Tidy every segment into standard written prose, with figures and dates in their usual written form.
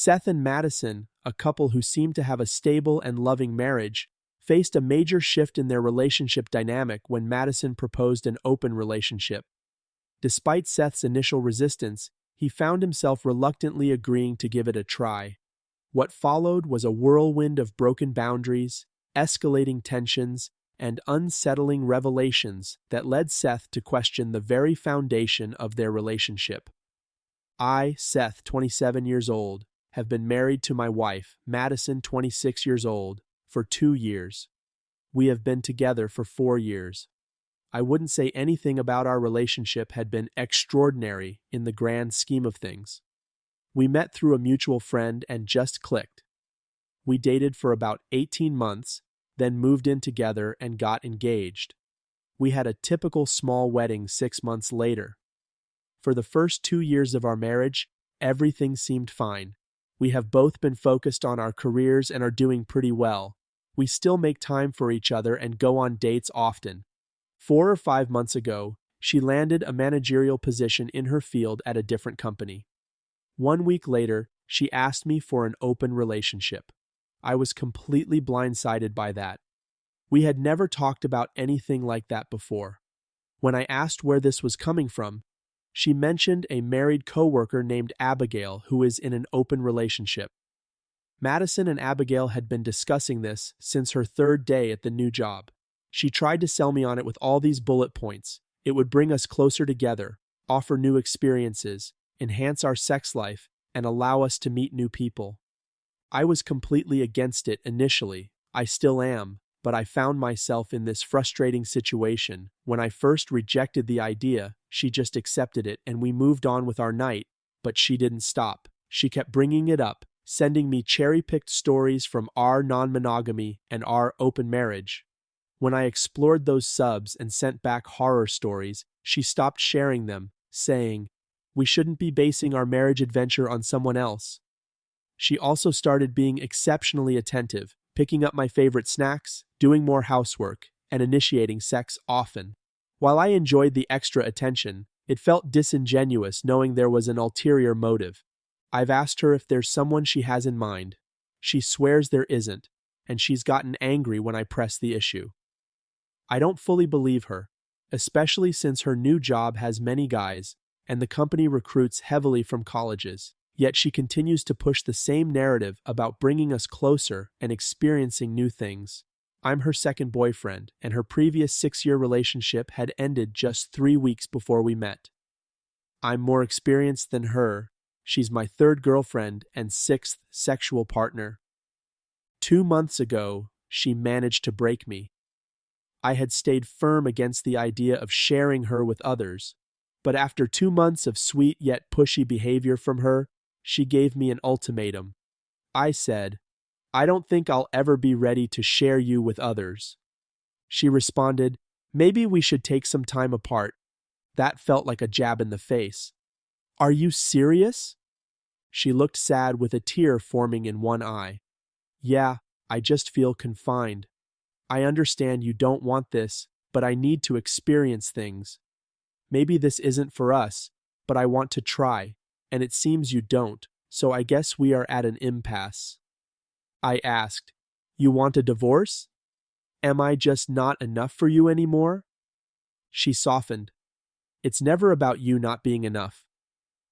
Seth and Madison, a couple who seemed to have a stable and loving marriage, faced a major shift in their relationship dynamic when Madison proposed an open relationship. Despite Seth's initial resistance, he found himself reluctantly agreeing to give it a try. What followed was a whirlwind of broken boundaries, escalating tensions, and unsettling revelations that led Seth to question the very foundation of their relationship. I, Seth, 27 years old, have been married to my wife, Madison, 26 years old, for 2 years. We have been together for 4 years. I wouldn't say anything about our relationship had been extraordinary in the grand scheme of things. We met through a mutual friend and just clicked. We dated for about 18 months, then moved in together and got engaged. We had a typical small wedding 6 months later. For the first 2 years of our marriage, everything seemed fine. We have both been focused on our careers and are doing pretty well. We still make time for each other and go on dates often. 4 or 5 months ago, she landed a managerial position in her field at a different company. 1 week later, she asked me for an open relationship. I was completely blindsided by that. We had never talked about anything like that before. When I asked where this was coming from, she mentioned a married coworker named Abigail who is in an open relationship. Madison and Abigail had been discussing this since her 3rd day at the new job. She tried to sell me on it with all these bullet points. It would bring us closer together, offer new experiences, enhance our sex life, and allow us to meet new people. I was completely against it initially. I still am, but I found myself in this frustrating situation. When I first rejected the idea, she just accepted it and we moved on with our night, but she didn't stop. She kept bringing it up, sending me cherry-picked stories from our non-monogamy and our open marriage. When I explored those subs and sent back horror stories, she stopped sharing them, saying, "We shouldn't be basing our marriage adventure on someone else." She also started being exceptionally attentive, picking up my favorite snacks, doing more housework, and initiating sex often. While I enjoyed the extra attention, it felt disingenuous knowing there was an ulterior motive. I've asked her if there's someone she has in mind. She swears there isn't, and she's gotten angry when I press the issue. I don't fully believe her, especially since her new job has many guys, and the company recruits heavily from colleges. Yet she continues to push the same narrative about bringing us closer and experiencing new things. I'm her second boyfriend, and her previous 6-year relationship had ended just 3 weeks before we met. I'm more experienced than her. She's my 3rd girlfriend and 6th sexual partner. 2 months ago, she managed to break me. I had stayed firm against the idea of sharing her with others, but after 2 months of sweet yet pushy behavior from her, she gave me an ultimatum. I said, "I don't think I'll ever be ready to share you with others." She responded, "Maybe we should take some time apart." That felt like a jab in the face. "Are you serious?" She looked sad with a tear forming in one eye. "Yeah, I just feel confined. I understand you don't want this, but I need to experience things. Maybe this isn't for us, but I want to try. And it seems you don't, so I guess we are at an impasse." I asked, "You want a divorce? Am I just not enough for you anymore?" She softened. "It's never about you not being enough.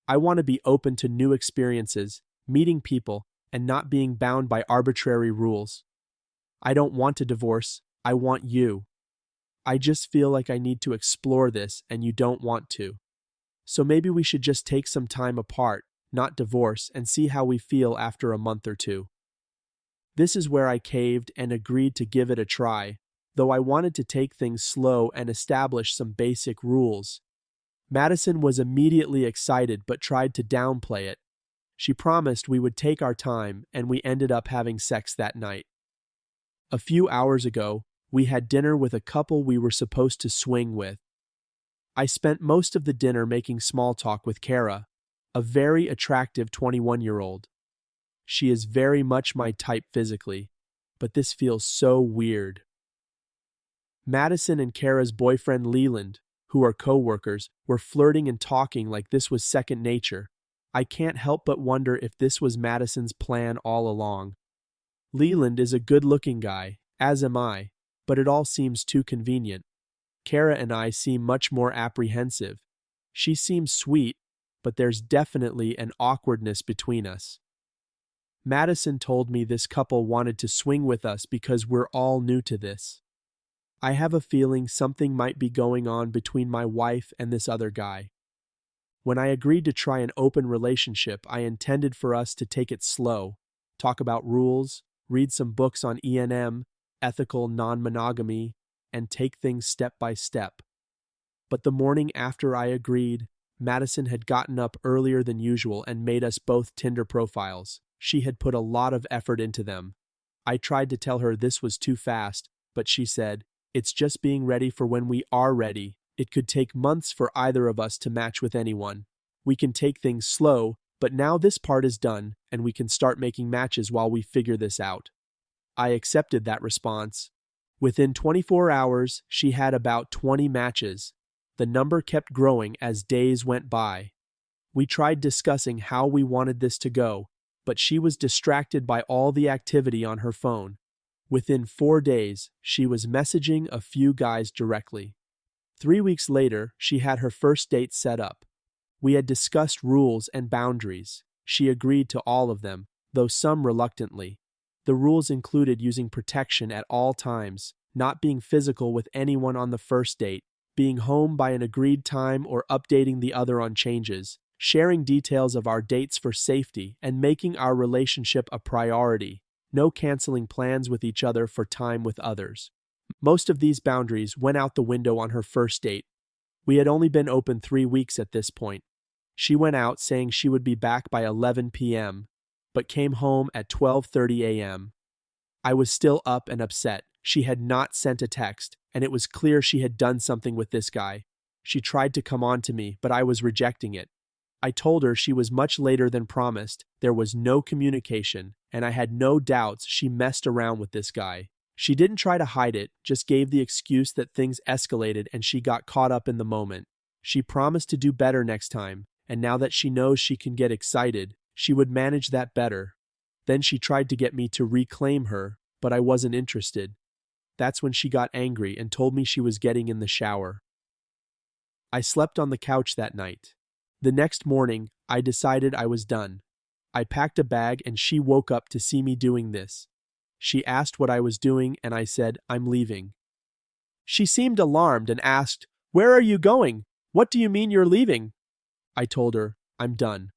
I want to be open to new experiences, meeting people, and not being bound by arbitrary rules. I don't want a divorce, I want you. I just feel like I need to explore this and you don't want to. So maybe we should just take some time apart, not divorce, and see how we feel after a month or 2. This is where I caved and agreed to give it a try, though I wanted to take things slow and establish some basic rules. Madison was immediately excited but tried to downplay it. She promised we would take our time, and we ended up having sex that night. A few hours ago, we had dinner with a couple we were supposed to swing with. I spent most of the dinner making small talk with Kara, a very attractive 21-year-old. She is very much my type physically, but this feels so weird. Madison and Kara's boyfriend Leland, who are co-workers, were flirting and talking like this was second nature. I can't help but wonder if this was Madison's plan all along. Leland is a good-looking guy, as am I, but it all seems too convenient. Kara and I seem much more apprehensive. She seems sweet, but there's definitely an awkwardness between us. Madison told me this couple wanted to swing with us because we're all new to this. I have a feeling something might be going on between my wife and this other guy. When I agreed to try an open relationship, I intended for us to take it slow, talk about rules, read some books on E&M, ethical non-monogamy, and take things step by step. But the morning after I agreed, Madison had gotten up earlier than usual and made us both Tinder profiles. She had put a lot of effort into them. I tried to tell her this was too fast, but she said, "It's just being ready for when we are ready. It could take months for either of us to match with anyone. We can take things slow, but now this part is done, and we can start making matches while we figure this out." I accepted that response. Within 24 hours, she had about 20 matches. The number kept growing as days went by. We tried discussing how we wanted this to go, but she was distracted by all the activity on her phone. Within 4 days, she was messaging a few guys directly. 3 weeks later, she had her first date set up. We had discussed rules and boundaries. She agreed to all of them, though some reluctantly. The rules included using protection at all times, not being physical with anyone on the first date, being home by an agreed time or updating the other on changes, sharing details of our dates for safety, and making our relationship a priority. No canceling plans with each other for time with others. Most of these boundaries went out the window on her first date. We had only been open 3 weeks at this point. She went out saying she would be back by 11 p.m., but came home at 12:30 a.m. I was still up and upset. She had not sent a text, and it was clear she had done something with this guy. She tried to come on to me, but I was rejecting it. I told her she was much later than promised, there was no communication, and I had no doubts she messed around with this guy. She didn't try to hide it, just gave the excuse that things escalated and she got caught up in the moment. She promised to do better next time, and now that she knows she can get excited, she would manage that better. Then she tried to get me to reclaim her, but I wasn't interested. That's when she got angry and told me she was getting in the shower. I slept on the couch that night. The next morning, I decided I was done. I packed a bag and she woke up to see me doing this. She asked what I was doing and I said, "I'm leaving." She seemed alarmed and asked, "Where are you going? What do you mean you're leaving?" I told her, "I'm done.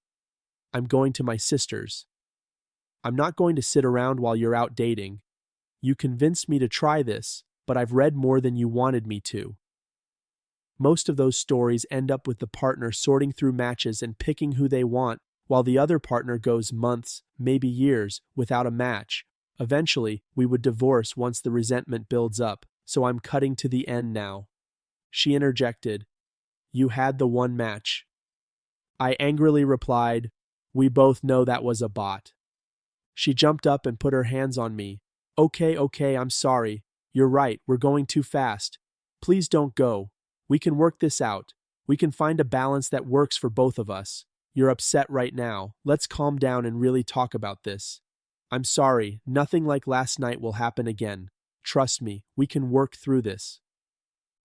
I'm going to my sister's. I'm not going to sit around while you're out dating. You convinced me to try this, but I've read more than you wanted me to." Most of those stories end up with the partner sorting through matches and picking who they want, while the other partner goes months, maybe years, without a match. Eventually, we would divorce once the resentment builds up, so I'm cutting to the end now. She interjected, "You had the one match." I angrily replied, "We both know that was a bot." She jumped up and put her hands on me. Okay, I'm sorry. You're right, we're going too fast. Please don't go. We can work this out. We can find a balance that works for both of us. You're upset right now. Let's calm down and really talk about this. I'm sorry, nothing like last night will happen again. Trust me, we can work through this.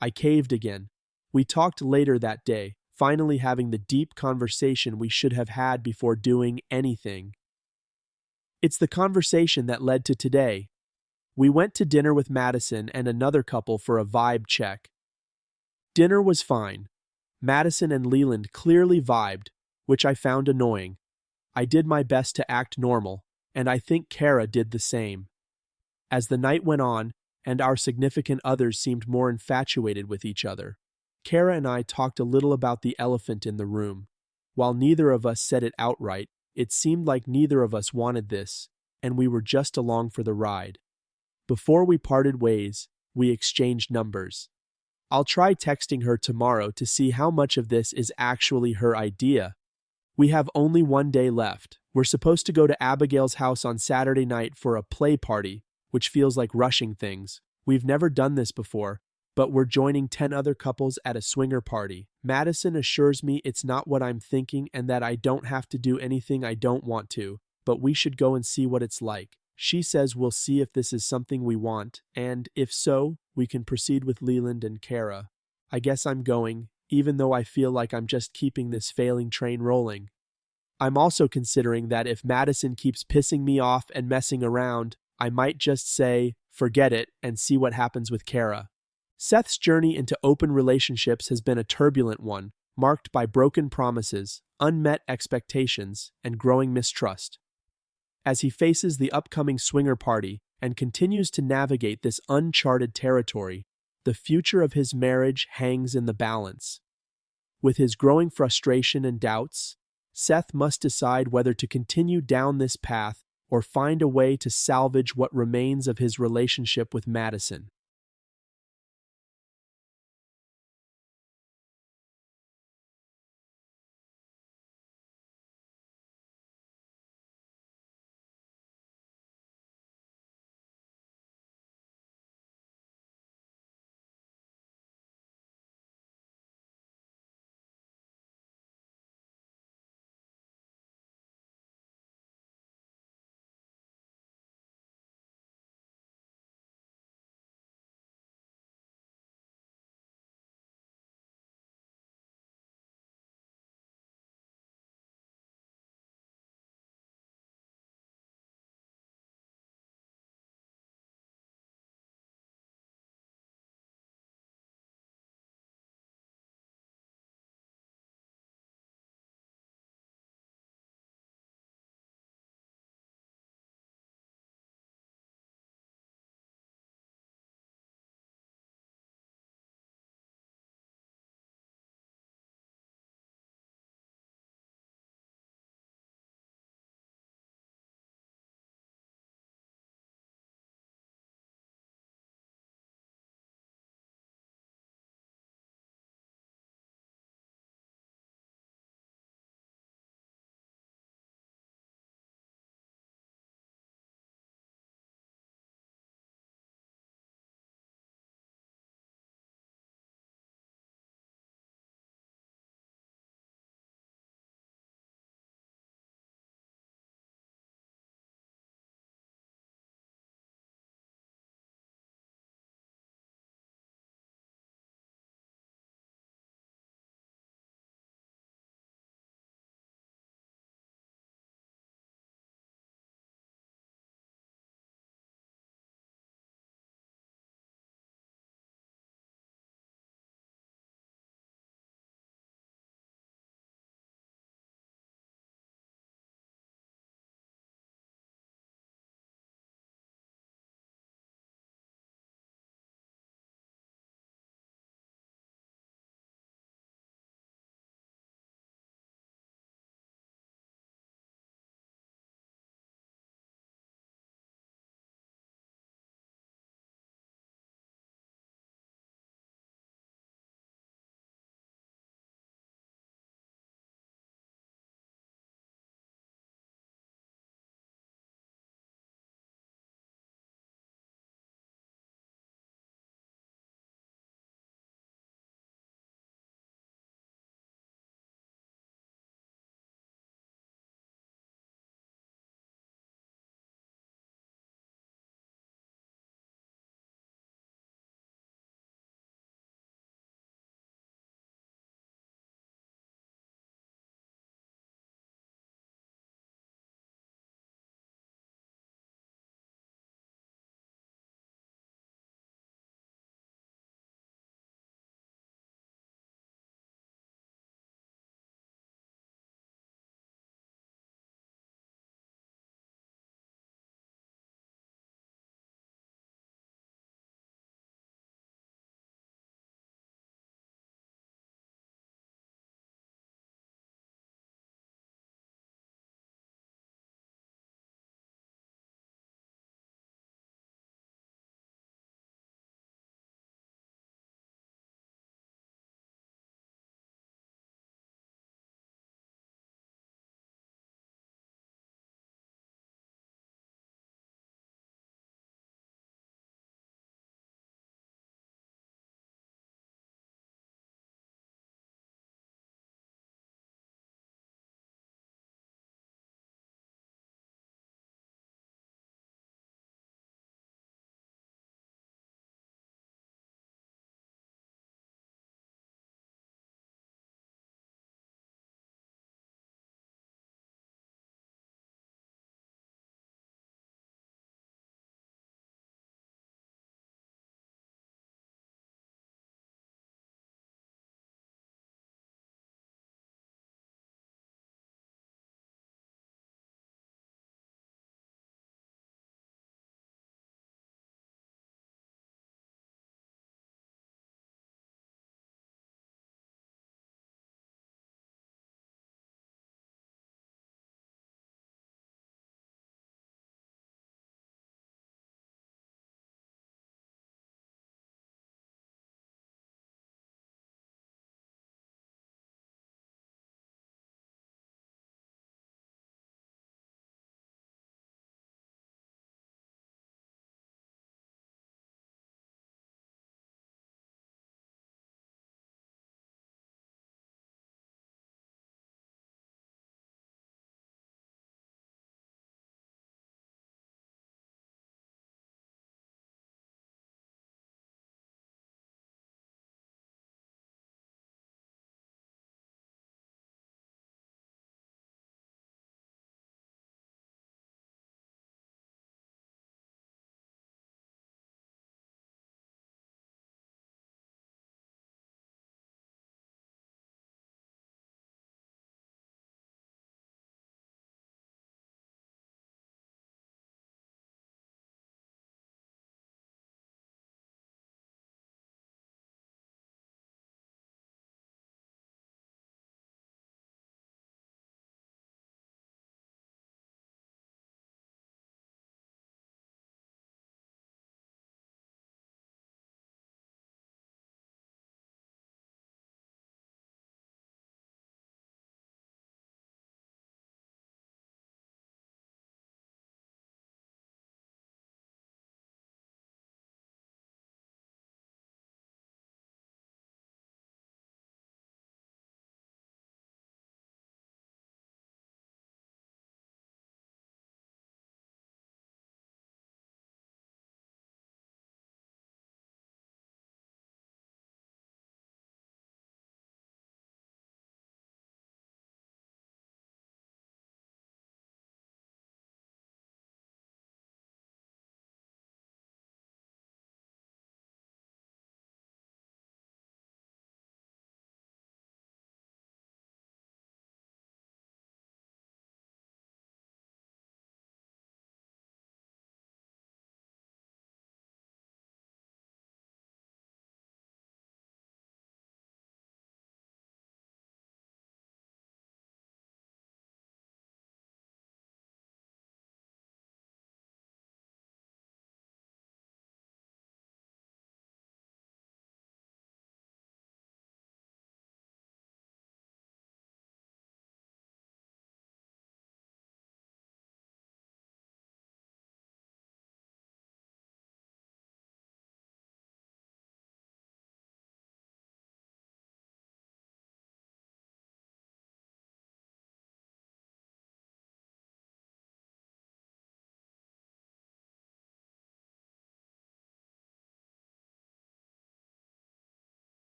I caved again. We talked later that day, finally having the deep conversation we should have had before doing anything. It's the conversation that led to today. We went to dinner with Madison and another couple for a vibe check. Dinner was fine. Madison and Leland clearly vibed, which I found annoying. I did my best to act normal, and I think Kara did the same. As the night went on, and our significant others seemed more infatuated with each other, Kara and I talked a little about the elephant in the room. While neither of us said it outright, it seemed like neither of us wanted this, and we were just along for the ride. Before we parted ways, we exchanged numbers. I'll try texting her tomorrow to see how much of this is actually her idea. We have only 1 day left. We're supposed to go to Abigail's house on Saturday night for a play party, which feels like rushing things. We've never done this before, but we're joining 10 other couples at a swinger party. Madison assures me it's not what I'm thinking and that I don't have to do anything I don't want to, but we should go and see what it's like. She says we'll see if this is something we want, and if so, we can proceed with Leland and Kara. I guess I'm going, even though I feel like I'm just keeping this failing train rolling. I'm also considering that if Madison keeps pissing me off and messing around, I might just say, forget it, and see what happens with Kara. Seth's journey into open relationships has been a turbulent one, marked by broken promises, unmet expectations, and growing mistrust. As he faces the upcoming swinger party and continues to navigate this uncharted territory, the future of his marriage hangs in the balance. With his growing frustration and doubts, Seth must decide whether to continue down this path or find a way to salvage what remains of his relationship with Madison.